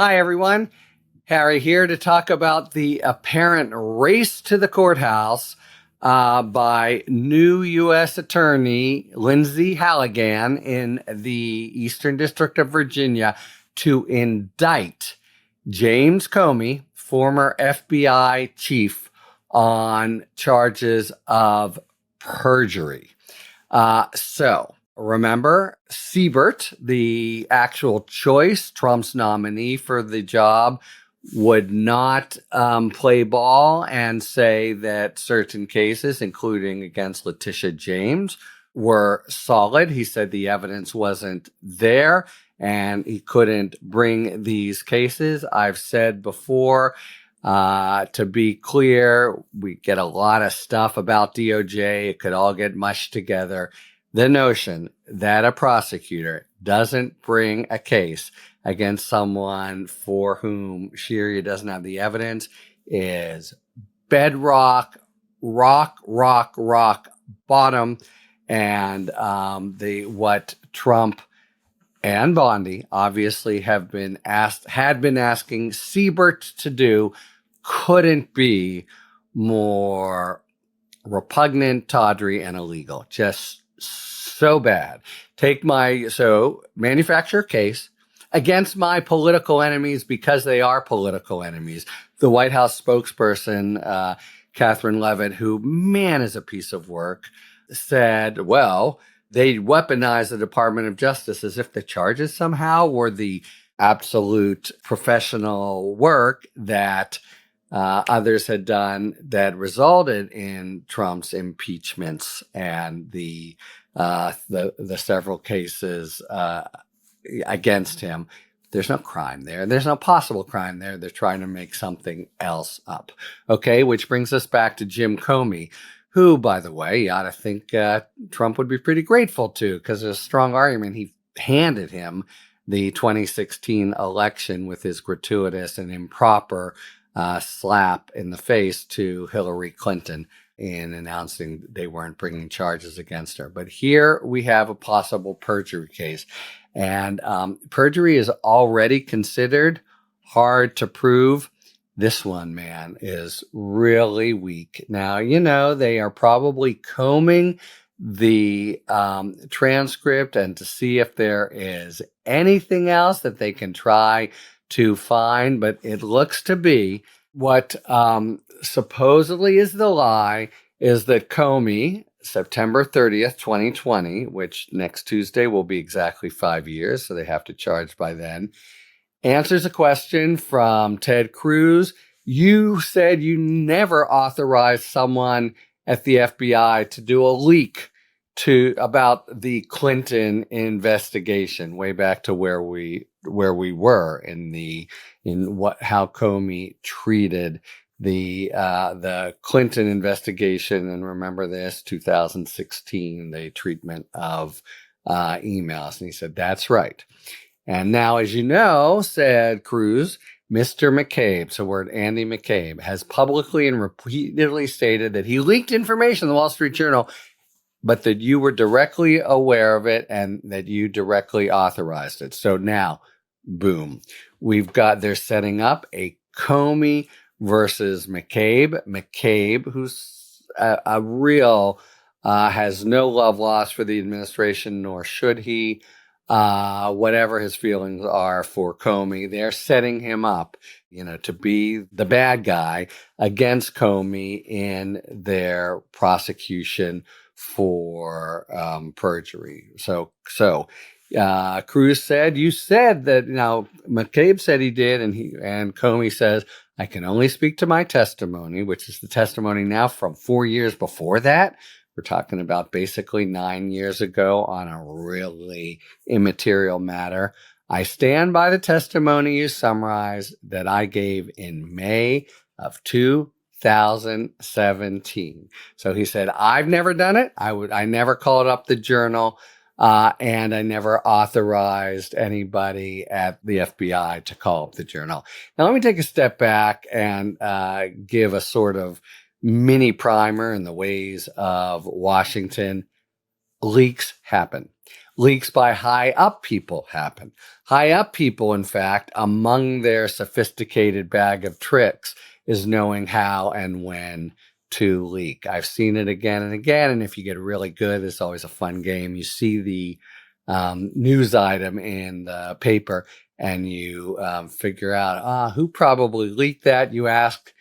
Hi, everyone. Harry here to talk about the apparent race to the courthouse by new U.S. Attorney Lindsay Halligan in the Eastern District of Virginia to indict James Comey, former FBI chief, on charges of perjury. Remember, Siebert, the actual choice, Trump's nominee for the job, would not play ball and say that certain cases, including against Letitia James, were solid. He said the evidence wasn't there and he couldn't bring these cases. I've said before, to be clear, we get a lot of stuff about DOJ. It could all get mushed together. The notion that a prosecutor doesn't bring a case against someone for whom she or he doesn't have the evidence is bedrock, rock bottom. And what Trump and Bondi obviously had been asking Siebert to do couldn't be more repugnant, tawdry, and illegal. Just so bad. Manufacture a case against my political enemies because they are political enemies. The White House spokesperson, Catherine Leavitt, who, man, is a piece of work, said, well, they weaponized the Department of Justice as if the charges somehow were the absolute professional work that others had done that resulted in Trump's impeachments and the several cases against him. There's no crime there. There's no possible crime there. They're trying to make something else up. Okay, which brings us back to Jim Comey, who, by the way, you ought to think Trump would be pretty grateful to, because there's a strong argument he handed him the 2016 election with his gratuitous and improper slap in the face to Hillary Clinton in announcing they weren't bringing charges against her. But here we have a possible perjury case. And perjury is already considered hard to prove. This one, man, is really weak. Now, they are probably combing the transcript and to see if there is anything else that they can try to find, but it looks to be what supposedly is the lie is that Comey, September 30th, 2020, which next Tuesday will be exactly 5 years, so they have to charge by then, answers a question from Ted Cruz. You said you never authorized someone at the FBI to do a leak about the Clinton investigation, way back to where we were how Comey treated the Clinton investigation. And remember this, 2016, the treatment of emails. And he said, that's right. And now, as you know, said Cruz, Mr. McCabe, so word Andy McCabe, has publicly and repeatedly stated that he leaked information in the Wall Street Journal, but that you were directly aware of it and that you directly authorized it. So now, boom, they're setting up a Comey versus McCabe. McCabe, who's a real, has no love lost for the administration, nor should he. Whatever his feelings are for Comey, they're setting him up, to be the bad guy against Comey in their prosecution for perjury. So Cruz said, you said that. Now McCabe said he did, and Comey says, I can only speak to my testimony, which is the testimony now from 4 years before that. We're talking about basically 9 years ago on a really immaterial matter. I stand by the testimony you summarized that I gave in May of 2017. So he said, I've never done it. I never called up the Journal, and I never authorized anybody at the FBI to call up the Journal. Now, let me take a step back and give a sort of mini primer in the ways of Washington. Leaks happen. Leaks by high up people happen. High up people, in fact, among their sophisticated bag of tricks is knowing how and when to leak. I've seen it again and again. And if you get really good, it's always a fun game. You see the news item in the paper and you figure out who probably leaked that. You ask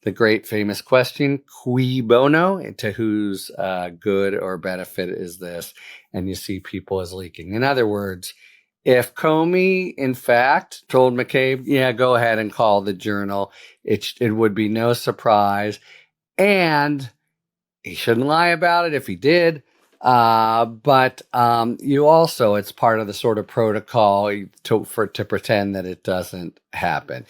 the great famous question, cui bono, to whose good or benefit is this? And you see people as leaking. In other words, if Comey, in fact, told McCabe, yeah, go ahead and call the Journal, it would be no surprise. And he shouldn't lie about it if he did. But you also, it's part of the sort of protocol to pretend that it doesn't happen.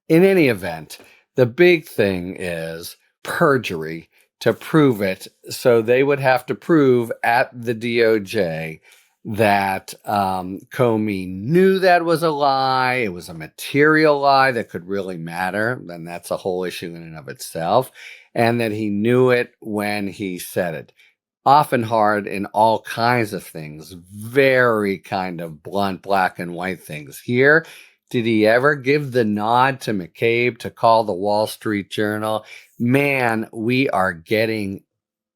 In any event, the big thing is perjury to prove it. So they would have to prove at the DOJ that Comey knew that was a lie. It was a material lie that could really matter. Then that's a whole issue in and of itself. And that he knew it when he said it. Often hard in all kinds of things, very kind of blunt, black and white things. Here, did he ever give the nod to McCabe to call the Wall Street Journal? Man, we are getting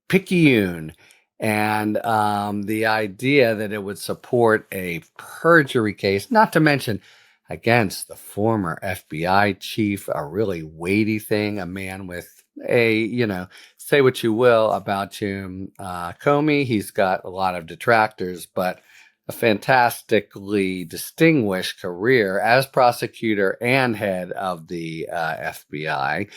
picayune. And the idea that it would support a perjury case, not to mention against the former FBI chief, a really weighty thing, a man with say what you will about Jim Comey. He's got a lot of detractors, but a fantastically distinguished career as prosecutor and head of the FBI.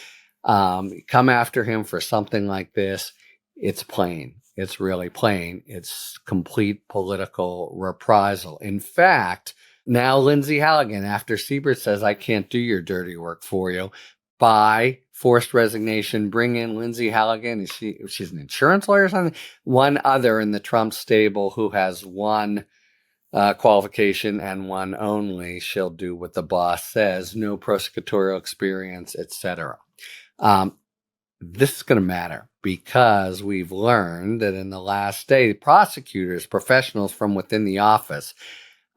Come after him for something like this, it's plain. It's really plain. It's complete political reprisal. In fact, now Lindsay Halligan, after Siebert says, I can't do your dirty work for you, by forced resignation, bring in Lindsay Halligan. She's an insurance lawyer or something? One other in the Trump stable who has one qualification and one only. She'll do what the boss says, no prosecutorial experience, etc. This is going to matter because we've learned that in the last day, prosecutors, professionals from within the office,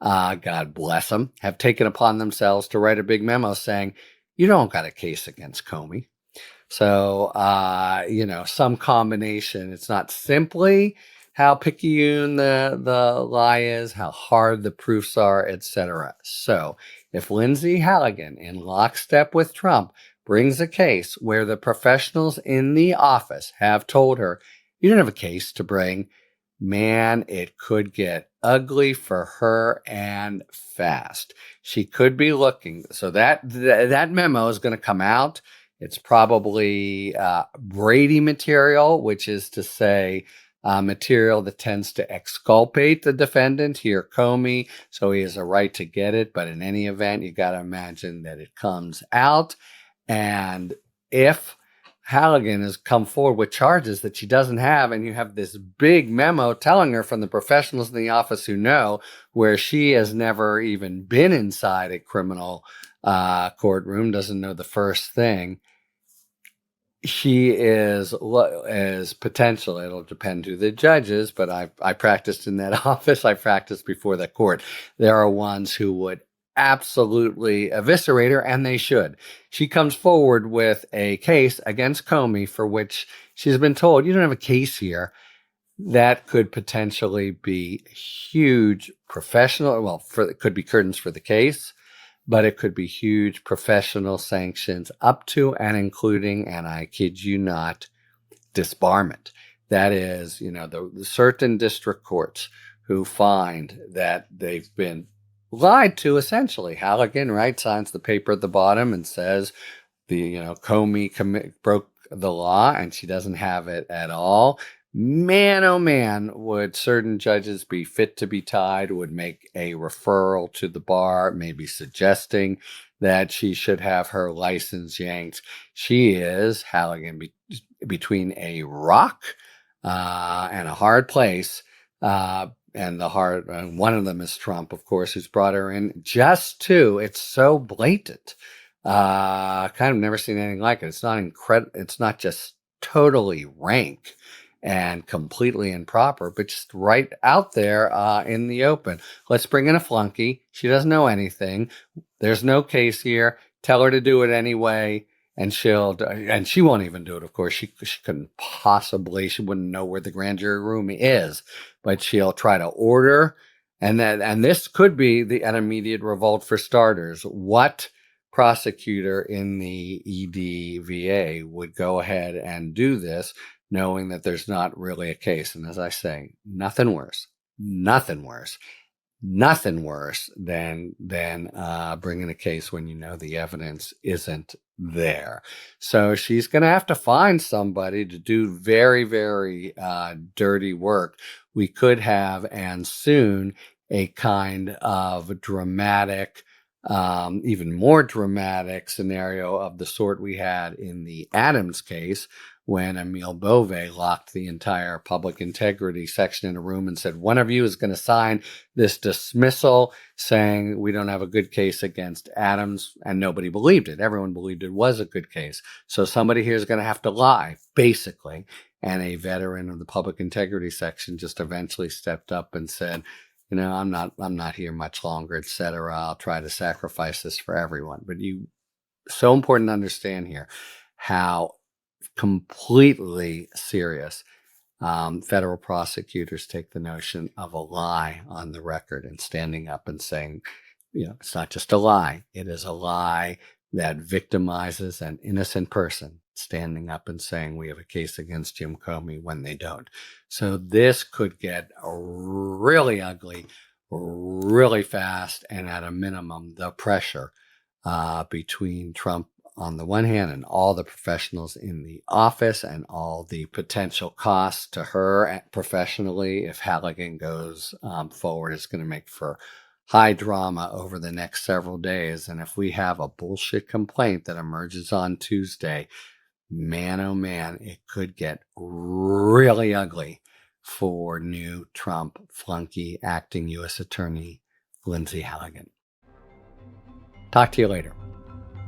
God bless them, have taken upon themselves to write a big memo saying, you don't got a case against Comey. So, some combination. It's not simply how picayune the lie is, how hard the proofs are, etc. So if Lindsay Halligan, in lockstep with Trump, brings a case where the professionals in the office have told her, you don't have a case to bring, man, it could get ugly for her and fast. She could be looking. So that memo is going to come out. It's probably Brady material, which is to say material that tends to exculpate the defendant, here Comey, so he has a right to get it. But in any event, you got to imagine that it comes out. And if Halligan has come forward with charges that she doesn't have, and you have this big memo telling her from the professionals in the office who know, where she has never even been inside a criminal courtroom, doesn't know the first thing, she is potential. It'll depend who the judge is, but I practiced in that office. I practiced before the court. There are ones who would absolutely eviscerate her, and they should. She comes forward with a case against Comey for which she's been told, you don't have a case here. That could potentially be huge professional, it could be curtains for the case, but it could be huge professional sanctions up to and including, and I kid you not, disbarment. That is, the certain district courts who find that they've been lied to, essentially. Halligan, right, signs the paper at the bottom and says Comey broke the law and she doesn't have it at all. Man, oh man, would certain judges be fit to be tied, would make a referral to the bar, maybe suggesting that she should have her license yanked. She is, Halligan, between a rock and a hard place. And one of them is Trump, of course, who's brought her in just to, it's so blatant. Kind of never seen anything like it. It's not incredible. It's not just totally rank. and completely improper, but just right out there in the open. Let's bring in a flunky. She doesn't know anything. There's no case here. Tell her to do it anyway, and she won't even do it. Of course, she couldn't possibly. She wouldn't know where the grand jury room is, but she'll try to order, and this could be an immediate revolt for starters. What prosecutor in the EDVA would go ahead and do this, knowing that there's not really a case? And as I say, nothing worse than bringing a case when you know the evidence isn't there. So she's going to have to find somebody to do very, very dirty work. We could have, and soon, a kind of dramatic, even more dramatic scenario of the sort we had in the Adams case, when Emile Beauvais locked the entire public integrity section in a room and said, one of you is going to sign this dismissal saying we don't have a good case against Adams, and nobody believed it. Everyone believed it was a good case. So somebody here is going to have to lie, basically. And a veteran of the public integrity section just eventually stepped up and said, I'm not here much longer, etc. I'll try to sacrifice this for everyone. But so important to understand here how completely serious federal prosecutors take the notion of a lie on the record and standing up and saying, it's not just a lie. It is a lie that victimizes an innocent person, standing up and saying we have a case against Jim Comey when they don't. So this could get really ugly really fast, and at a minimum, the pressure between Trump on the one hand and all the professionals in the office and all the potential costs to her professionally if Halligan goes forward is going to make for high drama over the next several days. And if we have a bullshit complaint that emerges on Tuesday, man, oh man, it could get really ugly for new Trump flunky acting U.S. Attorney Lindsay Halligan. Talk to you later.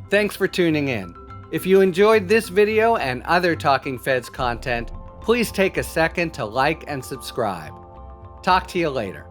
Thanks for tuning in. If you enjoyed this video and other Talking Feds content, please take a second to like and subscribe. Talk to you later.